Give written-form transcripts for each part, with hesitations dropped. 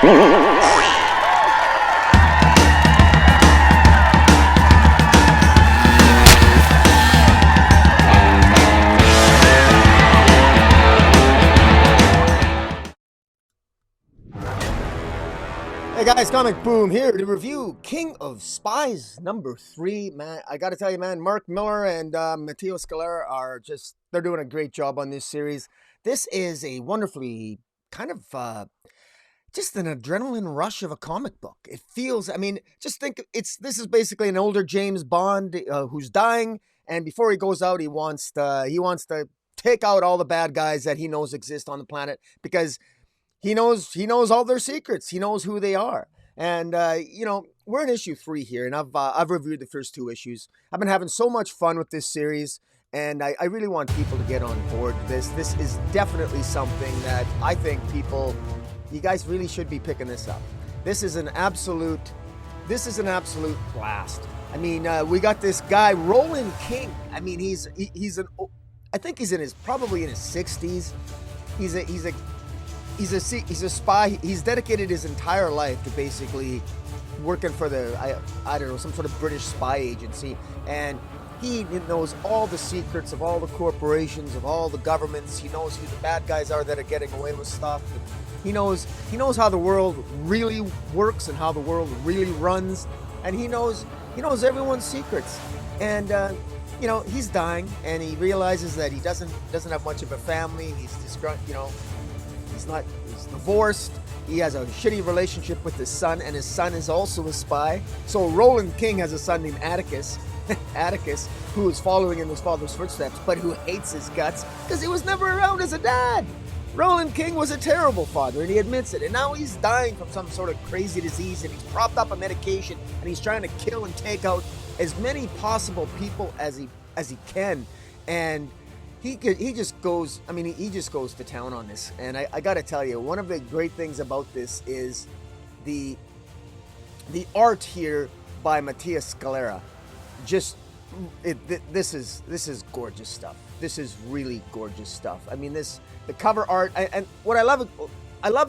Hey guys, Comic Boom here to review King of Spies #3. Man, I gotta tell you, man, Mark Miller and Matteo Scalera are they're doing a great job on this series. This is a wonderfully kind of just an adrenaline rush of a comic book. It feels, I mean, just think this is basically an older James Bond who's dying, and before he goes out, he wants to take out all the bad guys that he knows exist on the planet because he knows all their secrets. He knows who they are. And we're in issue 3 here, and I've reviewed the first 2 issues. I've been having so much fun with this series, and I really want people to get on board with this. This is definitely something that I think you guys really should be picking this up. This is an absolute blast. I mean, we got this guy Roland King. I mean, I think he's probably in his 60s. He's a spy. He's dedicated his entire life to basically working for I don't know, some sort of British spy agency, and he knows all the secrets of all the corporations, of all the governments. He knows who the bad guys are that are getting away with stuff. He knows how the world really works and how the world really runs, and he knows everyone's secrets. And he's dying, and he realizes that he doesn't have much of a family. He's he's divorced. He has a shitty relationship with his son, and his son is also a spy. So Roland King has a son named Atticus, who is following in his father's footsteps, but who hates his guts because he was never around as a dad. Roland King was a terrible father, and he admits it. And now he's dying from some sort of crazy disease, and he's propped up on medication, and he's trying to kill and take out as many possible people as he can. And he just goes to town on this. And I got to tell you, one of the great things about this is the art here by Matteo Scalera. This is gorgeous stuff. This is really gorgeous stuff. I mean, the cover art, and what I love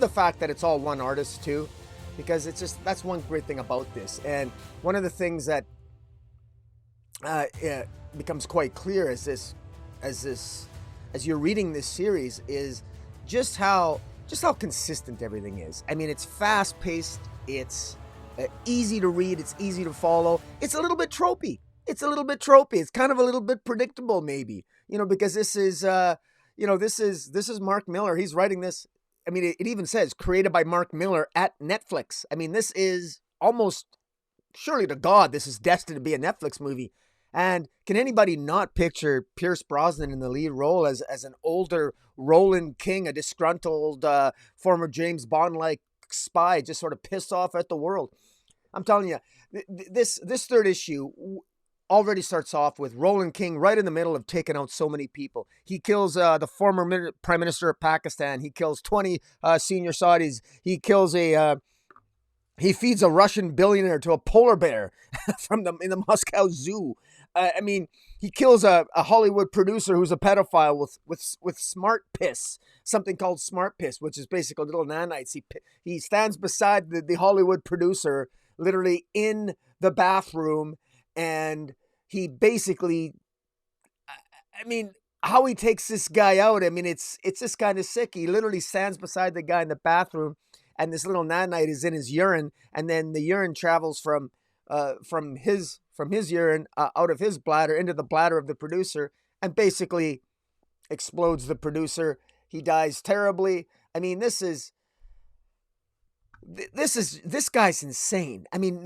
the fact that it's all one artist too, because that's one great thing about this. And one of the things that becomes quite clear as you're reading this series is just how consistent everything is. I mean, it's fast paced, it's easy to read, it's easy to follow. It's a little bit tropey. It's kind of a little bit predictable, maybe, because this is Mark Miller. He's writing this. I mean, it even says created by Mark Miller at Netflix. I mean, this is almost surely to God, this is destined to be a Netflix movie. And can anybody not picture Pierce Brosnan in the lead role as an older Roland King, a disgruntled former James Bond-like spy, just sort of pissed off at the world? I'm telling you, this third issue already starts off with Roland King right in the middle of taking out so many people. He kills the former Prime Minister of Pakistan. He kills 20 senior Saudis. He feeds a Russian billionaire to a polar bear in the Moscow Zoo. I mean, he kills a Hollywood producer who's a pedophile with smart piss, something called smart piss, which is basically little nanites. He stands beside the Hollywood producer, literally in the bathroom, and he basically, I mean, how he takes this guy out, I mean, it's just kind of sick. He literally stands beside the guy in the bathroom, and this little nanite is in his urine, and then the urine travels from his urine out of his bladder into the bladder of the producer, and basically explodes the producer. He dies terribly. I mean, this guy's insane. I mean,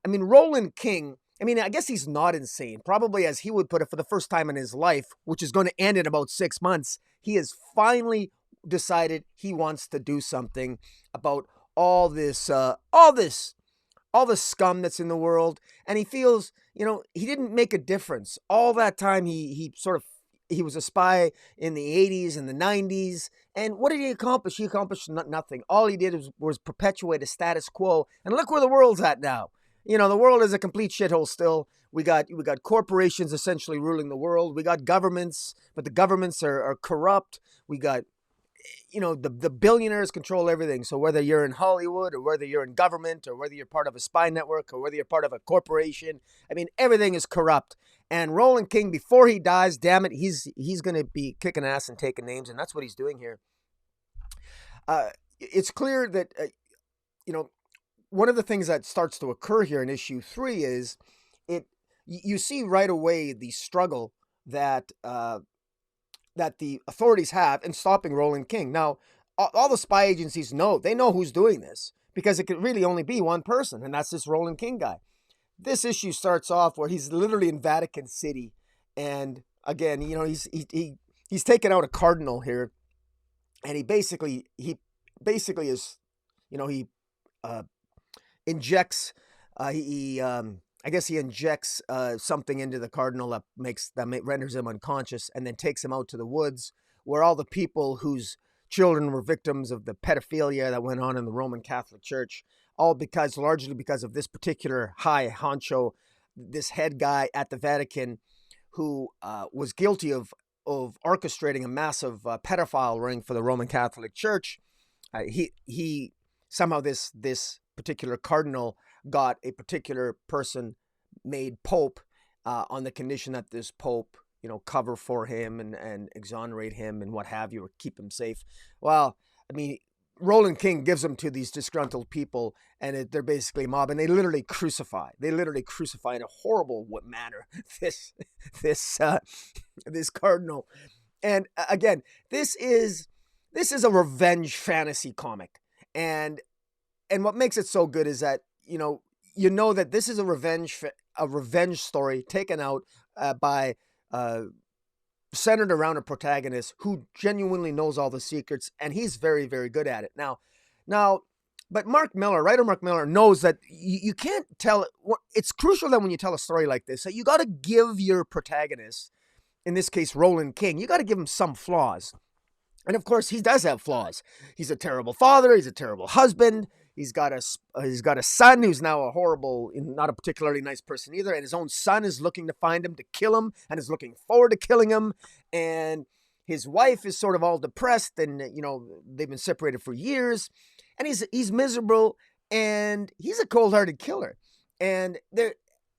Roland King. I mean, I guess he's not insane. Probably, as he would put it, for the first time in his life, which is going to end in about 6 months, he has finally decided he wants to do something about all the scum that's in the world. And he feels, he didn't make a difference. All that time he was a spy in the 80s and the 90s. And what did he accomplish? He accomplished nothing. All he did was perpetuate a status quo. And look where the world's at now. The world is a complete shithole still. We got corporations essentially ruling the world. We got governments, but the governments are corrupt. We got the billionaires control everything. So whether you're in Hollywood or whether you're in government or whether you're part of a spy network or whether you're part of a corporation, I mean, everything is corrupt. And Roland King, before he dies, damn it, he's going to be kicking ass and taking names, and that's what he's doing here. It's clear that one of the things that starts to occur here in issue 3 is you see right away the struggle that the authorities have in stopping Roland King. Now, all the spy agencies know who's doing this, because it could really only be one person, and that's this Roland King guy. This issue starts off where he's literally in Vatican City, and again, he's taken out a cardinal here, and he basically is, he injects I guess he injects something into the cardinal that renders him unconscious, and then takes him out to the woods where all the people whose children were victims of the pedophilia that went on in the Roman Catholic Church, largely because of this particular high honcho, this head guy at the Vatican, who was guilty of orchestrating a massive pedophile ring for the Roman Catholic Church. He somehow this particular cardinal got a particular person made pope on the condition that this pope, cover for him and exonerate him and what have you, or keep him safe. Well, I mean, Roland King gives them to these disgruntled people, and they're basically a mob, and they literally crucify in a horrible manner this cardinal. And again, this is a revenge fantasy comic, and what makes it so good is that that this is a revenge story taken out by centered around a protagonist who genuinely knows all the secrets, and he's very, very good at it. Now, but writer Mark Miller knows that you can't tell it. It's crucial that when you tell a story like this, that you got to give your protagonist, in this case Roland King, you got to give him some flaws. And of course, he does have flaws. He's a terrible father. He's a terrible husband. He's got a son who's now a horrible, not a particularly nice person either. And his own son is looking to find him to kill him, and is looking forward to killing him. And his wife is sort of all depressed, and they've been separated for years. And he's miserable, and he's a cold-hearted killer. And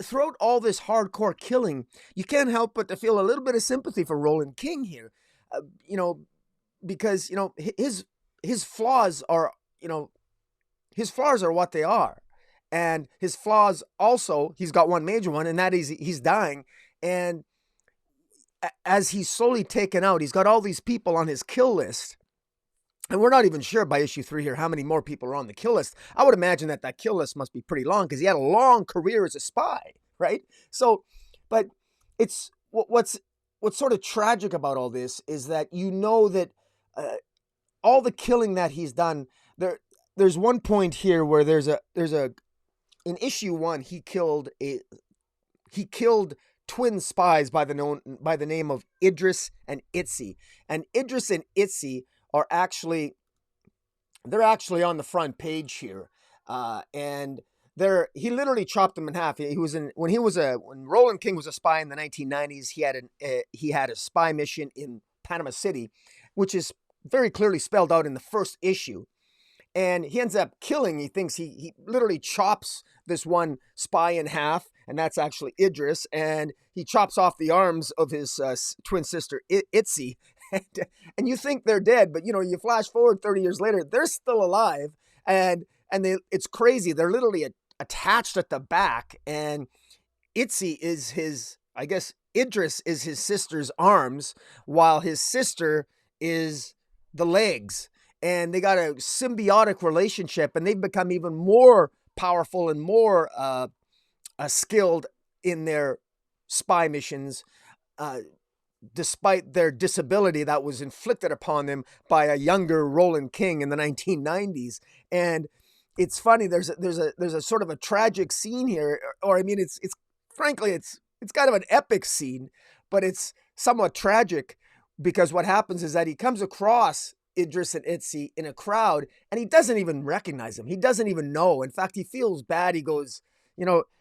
throughout all this hardcore killing, you can't help but to feel a little bit of sympathy for Roland King here, because his flaws are what they are. And his flaws also, he's got one major one, and that is he's dying. And as he's slowly taken out, he's got all these people on his kill list. And we're not even sure by issue 3 here how many more people are on the kill list. I would imagine that kill list must be pretty long, because he had a long career as a spy, right? So, but it's what's sort of tragic about all this is that that all the killing that he's done, there's one point here where there's in issue 1 he killed twin spies by the name of Idris and Itzi. And Idris and Itzi are actually on the front page here, and he literally chopped them in half. When Roland King was a spy in the 1990s, he had a spy mission in Panama City, which is very clearly spelled out in the first issue. And he ends up killing, he thinks he literally chops this one spy in half, and that's actually Idris, and he chops off the arms of his twin sister, Itzi, and you think they're dead, but you flash forward 30 years later, they're still alive, and it's crazy. They're literally attached at the back, and Itzi is Idris is his sister's arms, while his sister is the legs. And they got a symbiotic relationship, and they've become even more powerful and more skilled in their spy missions, despite their disability that was inflicted upon them by a younger Roland King in the 1990s. And it's funny. There's a sort of a tragic scene here, or I mean, it's frankly it's kind of an epic scene, but it's somewhat tragic, because what happens is that he comes across Idris and Itzi in a crowd, and he doesn't even recognize him. He doesn't even know. In fact, he feels bad. He goes,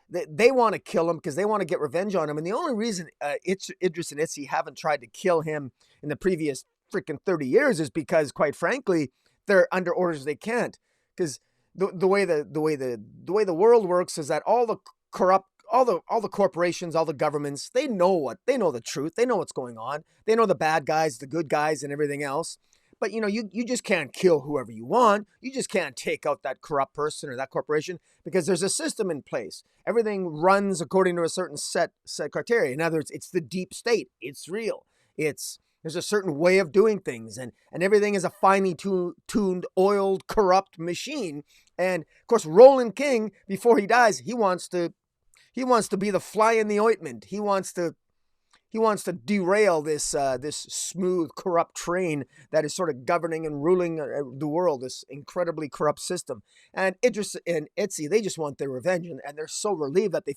they want to kill him because they want to get revenge on him. And the only reason Idris and Itzi haven't tried to kill him in the previous freaking 30 years is because, quite frankly, they're under orders they can't. Because the way the world works is that all the corrupt all the corporations, all the governments, they know the truth. They know what's going on. They know the bad guys, the good guys, and everything else. But you just can't kill whoever you want. You just can't take out that corrupt person or that corporation because there's a system in place. Everything runs according to a certain set criteria. In other words, it's the deep state. It's real. There's a certain way of doing things, and everything is a finely tuned, oiled, corrupt machine. And of course, Roland King, before he dies, he wants to be the fly in the ointment. He wants to derail this smooth, corrupt train that is sort of governing and ruling the world, this incredibly corrupt system. And Idris and Itzy, they just want their revenge, and they're so relieved that they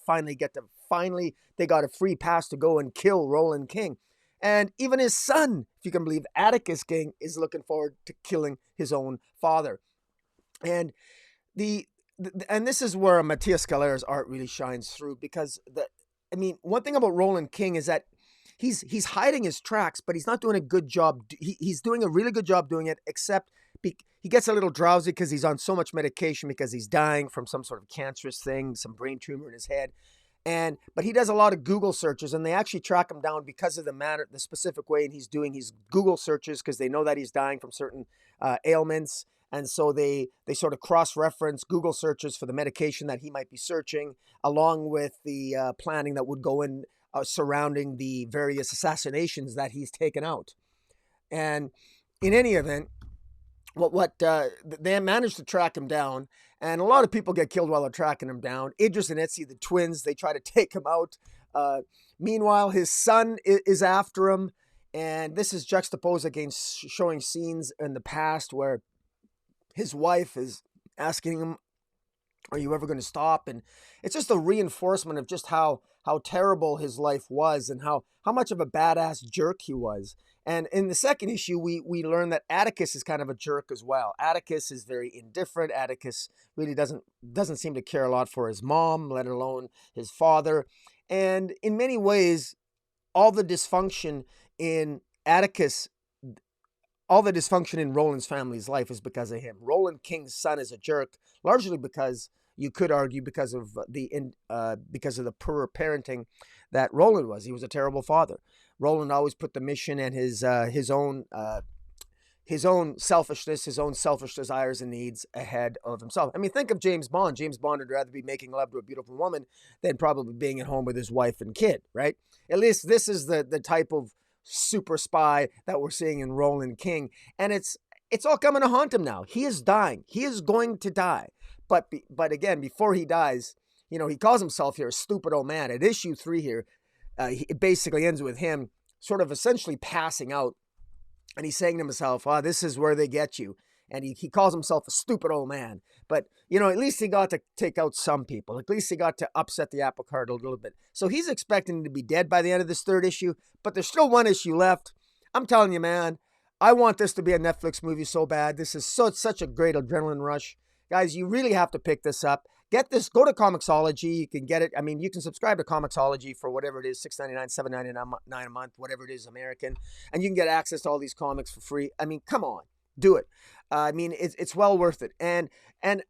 they got a free pass to go and kill Roland King. And even his son, if you can believe, Atticus King, is looking forward to killing his own father. And and this is where Matthias Scalera's art really shines through, because one thing about Roland King is that he's hiding his tracks, but he's not doing a good job. He's doing a really good job doing it, except he gets a little drowsy because he's on so much medication because he's dying from some sort of cancerous thing, some brain tumor in his head. But he does a lot of Google searches, and they actually track him down because of the specific way, and he's doing his Google searches because they know that he's dying from certain ailments. And so they sort of cross-reference Google searches for the medication that he might be searching, along with the planning that would go in surrounding the various assassinations that he's taken out. And in any event, they managed to track him down, and a lot of people get killed while they're tracking him down. Idris and Itzy, the twins, they try to take him out. Meanwhile, his son is after him, and this is juxtaposed against showing scenes in the past where his wife is asking him, "Are you ever going to stop?" And it's just a reinforcement of just how terrible his life was and how much of a badass jerk he was. And in the second issue, we learn that Atticus is kind of a jerk as well. Atticus is very indifferent. Atticus really doesn't seem to care a lot for his mom, let alone his father. And in many ways, all the dysfunction in Roland's family's life is because of him. Roland King's son is a jerk, largely because you could argue because of the poor parenting that Roland was. He was a terrible father. Roland always put the mission and his own selfishness, his own selfish desires and needs ahead of himself. I mean, think of James Bond. James Bond would rather be making love to a beautiful woman than probably being at home with his wife and kid, right? At least this is the type of super spy that we're seeing in Roland King, and it's all coming to haunt him now. He is dying. He is going to die. But again, before he dies, he calls himself here a stupid old man. At issue 3 here, it basically ends with him sort of essentially passing out, and he's saying to himself, this is where they get you. And he calls himself a stupid old man. But, at least he got to take out some people. At least he got to upset the apple cart a little bit. So he's expecting to be dead by the end of this third issue, but there's still one issue left. I'm telling you, man, I want this to be a Netflix movie so bad. This is such a great adrenaline rush. Guys, you really have to pick this up. Get this. Go to Comixology. You can get it. I mean, you can subscribe to Comixology for whatever it is, $6.99, $7.99 a month, whatever it is, American. And you can get access to all these comics for free. I mean, come on. Do it. I mean, it's well worth it. And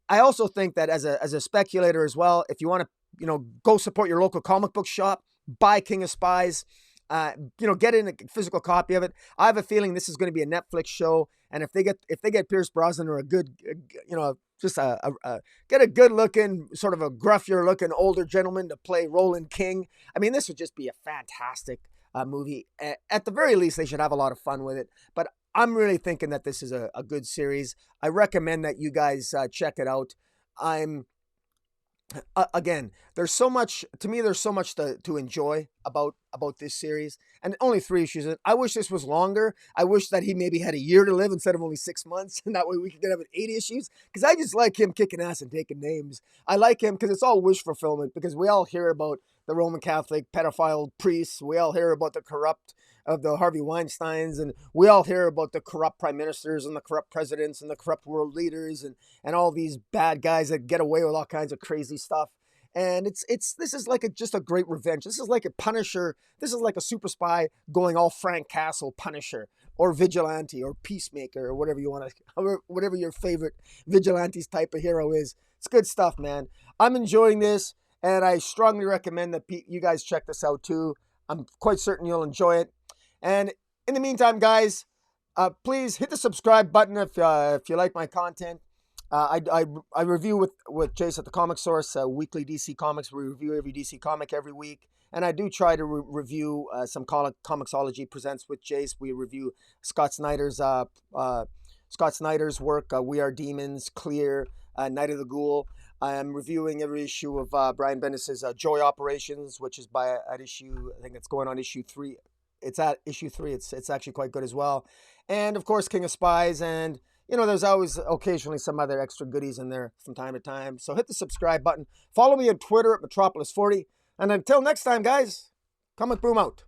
I also think that as a speculator as well, if you want to, go support your local comic book shop, buy King of Spies, get in a physical copy of it. I have a feeling this is going to be a Netflix show. And if they get Pierce Brosnan or a good, get a good looking, sort of a gruffier looking older gentleman to play Roland King, I mean, this would just be a fantastic movie. At the very least, they should have a lot of fun with it. But I'm really thinking that this is a good series. I recommend that you guys check it out. Again, there's so much to enjoy about this series, and only 3 issues. I wish this was longer. I wish that he maybe had a year to live instead of only 6 months, and that way we could have it 8 issues, because I just like him kicking ass and taking names. I like him because it's all wish fulfillment, because we all hear about the Roman Catholic pedophile priests. We all hear about the corrupt of the Harvey Weinsteins, and we all hear about the corrupt prime ministers and the corrupt presidents and the corrupt world leaders and all these bad guys that get away with all kinds of crazy stuff. and this is like just a great revenge. This is like a Punisher. This is like a super spy going all Frank Castle Punisher, or vigilante, or peacemaker, or whatever you want to, whatever your favorite vigilantes type of hero is. It's good stuff, man. I'm enjoying this, and I strongly recommend that you guys check this out too. I'm quite certain you'll enjoy it. And in the meantime, guys, please hit the subscribe button if you like my content. I review with Jace at the Comic Source, weekly DC Comics. We review every DC comic every week. And I do try to review some Comixology Presents with Jace. We review Scott Snyder's work, We Are Demons, Clear, Night of the Ghoul. I am reviewing every issue of Brian Bendis' Joy Operations, which is at issue, I think it's going on issue 3. It's at issue 3. It's actually quite good as well. And, of course, King of Spies. And, there's always occasionally some other extra goodies in there from time to time. So hit the subscribe button. Follow me on Twitter at Metropolis40. And until next time, guys, Comic Boom out.